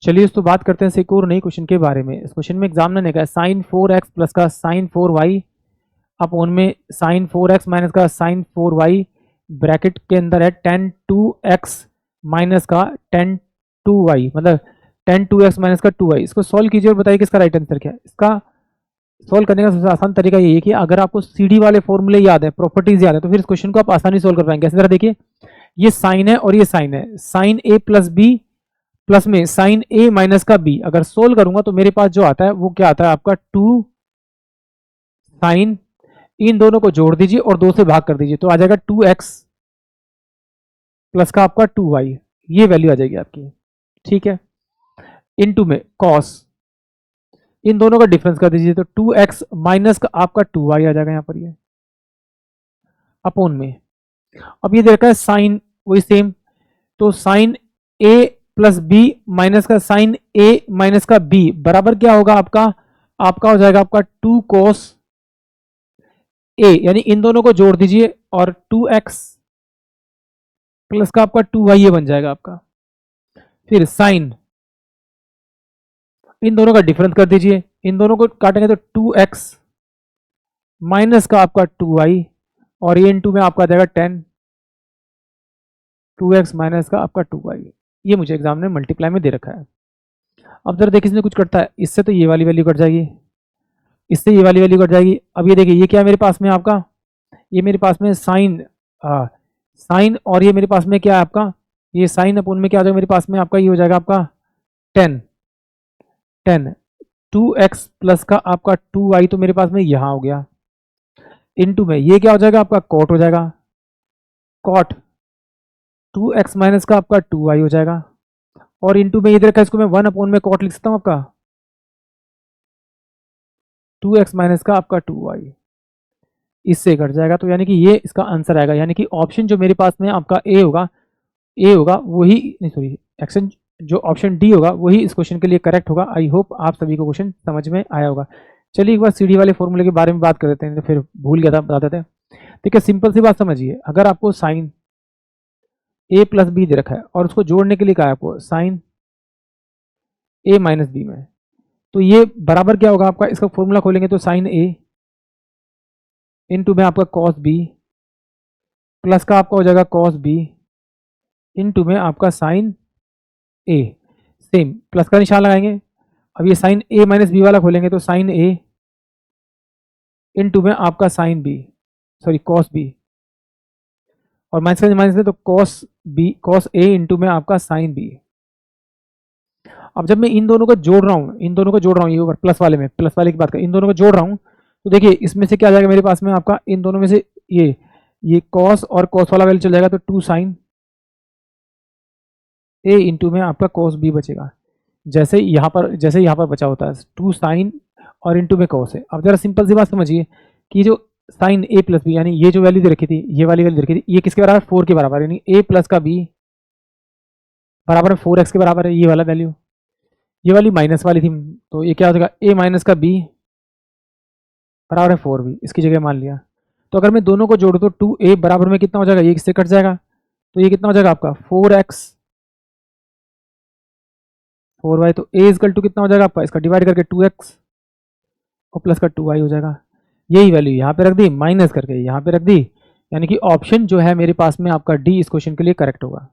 चलिए तो बात करते हैं एक और नई क्वेश्चन के बारे में। इस क्वेश्चन में एग्जामिनर ने कहा साइन 4x प्लस का साइन 4y अपॉन में साइन 4x माइनस का साइन 4y ब्रैकेट के अंदर है tan 2x माइनस का tan 2y, मतलब tan 2x माइनस का 2y। इसको सॉल्व कीजिए और बताइए कि इसका राइट आंसर क्या है। इसका सॉल्व करने का सबसे आसान तरीका ये है कि अगर आपको सीडी वाले फॉर्मूले याद है, प्रॉपर्टीज याद है, तो फिर इस क्वेश्चन को आप आसानी सॉल्व कर पाएंगे। ऐसे तरह देखिए, ये साइन है और ये साइन है, sine a plus b plus में साइन a माइनस का b। अगर सोल्व करूंगा तो मेरे पास जो आता है वो क्या आता है आपका 2 साइन, इन दोनों को जोड़ दीजिए और 2 से भाग कर दीजिए तो आ जाएगा 2x प्लस का आपका 2y, ये वैल्यू आ जाएगी आपकी। ठीक है, इनटू में कॉस, इन दोनों का डिफरेंस कर दीजिए तो 2x माइनस का आपका 2y आ जाएगा यहाँ पर, ये अपॉन में। अब ये देखा है साइन वही सेम, तो sine a plus b minus का साइन a माइनस का b बराबर क्या होगा आपका हो जाएगा आपका 2 cos a, यानी इन दोनों को जोड़ दीजिए और 2x प्लस का आपका 2y ये बन जाएगा आपका। फिर साइन, इन दोनों का डिफरेंस कर दीजिए, इन दोनों को काटेंगे तो 2x माइनस का आपका 2y और ये इनटू में आपका आ जाएगा 10 2x माइनस का आपका 2y। ये मुझे एग्जाम में मल्टीप्लाई में दे रखा है। अब जरा देखिए इसमें कुछ कटता है, इससे तो ये वाली वैल्यू कट जाएगी, इससे ये वाली वैल्यू कट जाएगी। अब ये देखिए ये क्या है मेरे पास में आपका, ये मेरे पास में साइन साइन और ये मेरे पास में क्या है आपका, ये साइन अपोन में क्या आ जाएगा मेरे पास में आपका, ये हो जाएगा आपका 10 2x प्लस का आपका 2y, तो मेरे पास में यहाँ हो गया इनटू में ये क्या हो जाएगा आपका कॉट हो जाएगा, कॉट 2x माइनस का आपका 2y हो जाएगा और इनटू में इधर का इसको मैं 1 अपॉन में कॉट लिख सकता हूँ आपका 2x माइनस का आपका 2y, इससे कट जाएगा। तो यानी कि ये इसका आंसर आएगा, यानी कि ऑप्शन जो मेरे पास में आपका ए होगा वही, नहीं सॉरी एक्शन, जो ऑप्शन डी होगा वही इस क्वेश्चन के लिए करेक्ट होगा। आई होप आप सभी को क्वेश्चन समझ में आया होगा। चलिए एक बार सीडी वाले फॉर्मूले के बारे में बात कर देते हैं, तो फिर भूल गया था, बता देते हैं। ठीक है, सिंपल सी बात समझिए, अगर आपको साइन a प्लस बी दे रखा है और उसको जोड़ने के लिए कहा है आपको साइन a माइनस बी में, तो ये बराबर क्या होगा आपका, इसका फॉर्मूला खोलेंगे तो साइन a इनटू में आपका कॉस b प्लस का आपका हो जाएगा कॉस b इनटू में आपका साइन a, सेम प्लस का निशान लगाएंगे। अब ये साइन a माइनस बी वाला खोलेंगे तो साइन a इनटू में आपका sine b, sorry cos b, और माइनस का माइनस में तो cos b cos a into में आपका साइन b। अब जब मैं इन दोनों को जोड़ रहा हूँ, इन दोनों को जोड़ रहा हूँ, ये ऊपर प्लस वाले में, प्लस वाले की बात करें, इन दोनों को जोड़ रहा हूँ तो देखिए इसमें से क्या आ जाएगा मेरे पास में आपका, इन दोनों में से ये कॉस और कॉस वाला वैल्यू चल जाएगा तो 2 साइन a इंटू में आपका कॉस b बचेगा, जैसे यहाँ पर बचा होता है 2 साइन और इंटू में कॉस है। अब जरा सिंपल सी बात समझिए कि जो साइन a प्लस बी, यानी ये जो वैल्यू दे रखी थी, ये वाली वैल्यू दे रखी थी, ये किसके बराबर, 4 के बराबर, यानी a प्लस का b बराबर 4x के बराबर है, ये वाला वैल्यू, ये वाली माइनस वाली थी, तो ये क्या हो जाएगा a माइनस का b बराबर है 4b, इसकी जगह मान लिया। तो अगर मैं दोनों को जोड़ूँ तो 2a बराबर में कितना हो जाएगा, ये किससे कट जाएगा, तो ये कितना हो जाएगा आपका 4x 4y, तो a इजकल टू कितना हो जाएगा आपका, इसका डिवाइड करके 2x और प्लस का 2y हो जाएगा। यही वैल्यू यहाँ पे रख दी, माइनस करके यहाँ पे रख दी, यानी कि ऑप्शन जो है मेरे पास में आपका डी इस क्वेश्चन के लिए करेक्ट होगा।